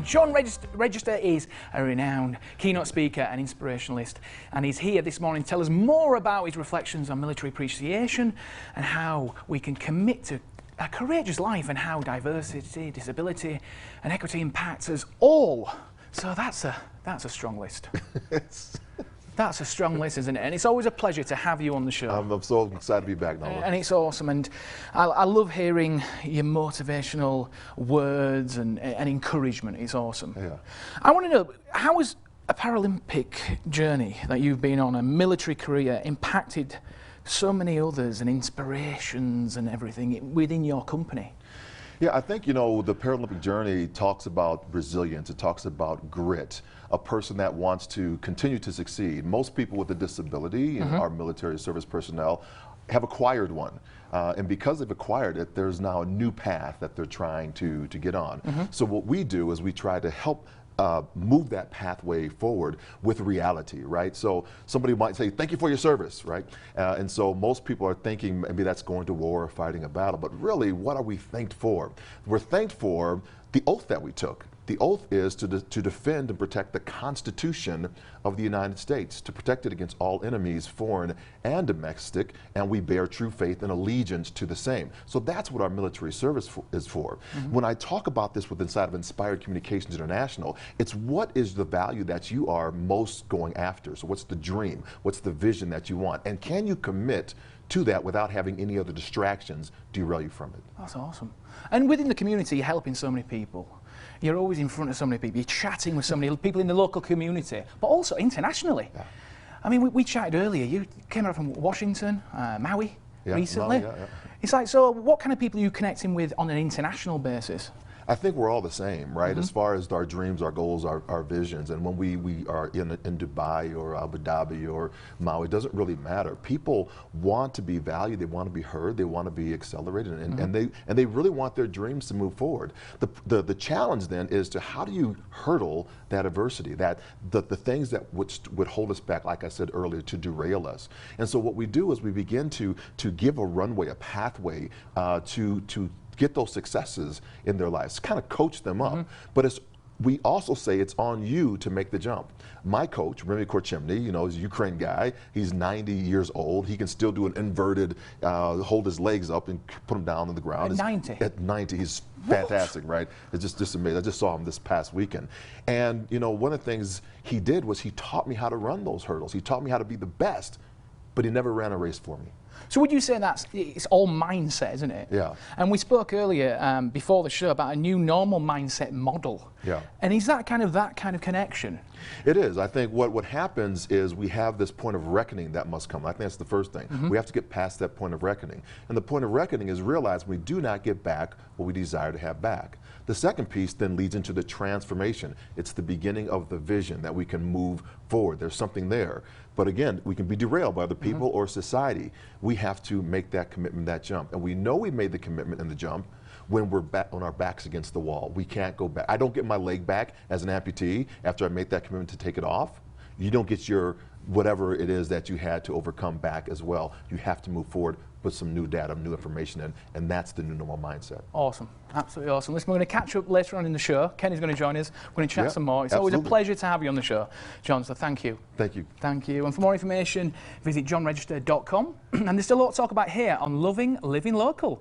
John Register is a renowned keynote speaker and inspirationalist, and he's here this morning to tell us more about his reflections on military appreciation and how we can commit to a courageous life and how diversity, disability and equity impacts us all. So that's a strong list. That's a strong list, isn't it? And it's always a pleasure to have you on the show. I'm so excited to be back, Nolan. And it's awesome, and I love hearing your motivational words and encouragement. It's awesome. Yeah. I want to know, how has a Paralympic journey that you've been on, a military career, impacted so many others and inspirations and everything within your company? Yeah, I think, you know, the Paralympic journey talks about resilience. It talks about grit, a person that wants to continue to succeed. Most people with a disability, and our military service personnel, have acquired one. And because they've acquired it, there's now a new path that they're trying to get on. So what we do is we try to help move that pathway forward with reality, right? So somebody might say, thank you for your service, right? And so most people are thinking maybe that's going to war or fighting a battle, but really, what are we thanked for? We're thanked for the oath that we took. The oath is to defend and protect the Constitution of the United States, to protect it against all enemies, foreign and domestic, and we bear true faith and allegiance to the same. So that's what our military service is for. When I talk about this with inside of Inspired Communications International, it's what is the value that you are most going after? So what's the dream? What's the vision that you want? And can you commit to that without having any other distractions derail you from it? That's awesome. And within the community, you're helping so many people. You're always in front of so many people. You're chatting with so many people in the local community, but also internationally. Yeah. I mean, we chatted earlier. You came out from Washington, Maui, recently. Maui, yeah. It's like, so what kind of people are you connecting with on an international basis? I think we're all the same, right? As far as our dreams, our goals, our visions. And when we are in Dubai or Abu Dhabi or Maui, it doesn't really matter. People want to be valued, they want to be heard, they want to be accelerated, and they really want their dreams to move forward. The challenge then is to how do you hurdle that adversity, that the things that would hold us back, like I said earlier, to derail us. And so what we do is we begin to give a runway, a pathway to get those successes in their lives, kind of coach them up. But we also say it's on you to make the jump. My coach, Remy Korchimny, you know, is a Ukraine guy. He's 90 years old. He can still do an inverted, hold his legs up and put them down on the ground. At 90? At 90, he's fantastic, right? It's just amazing. I just saw him this past weekend. And, you know, one of the things he did was he taught me how to run those hurdles. He taught me how to be the best, but he never ran a race for me. So would you say it's all mindset, isn't it? Yeah. And we spoke earlier before the show about a new normal mindset model. Yeah. And is that kind of connection? It is. I think what happens is we have this point of reckoning that must come. I think that's the first thing. We have to get past that point of reckoning. And the point of reckoning is realize we do not get back what we desire to have back. The second piece then leads into the transformation. It's the beginning of the vision that we can move forward. There's something there. But again, we can be derailed by other people or society. We have to make that commitment, that jump. And we know we made the commitment in the jump when we're back on our backs against the wall. We can't go back. I don't get my leg back as an amputee after I make that commitment to take it off. You don't get your whatever it is that you had to overcome back as well. You have to move forward, put some new data, new information in, and that's the new normal mindset. Awesome, absolutely awesome. Listen, we're going to catch up later on in the show. Kenny's going to join us. We're going to chat some more. It's always a pleasure to have you on the show, John, so thank you. Thank you. Thank you. And for more information, visit johnregister.com. And there's still a lot to talk about here on Loving Living Local.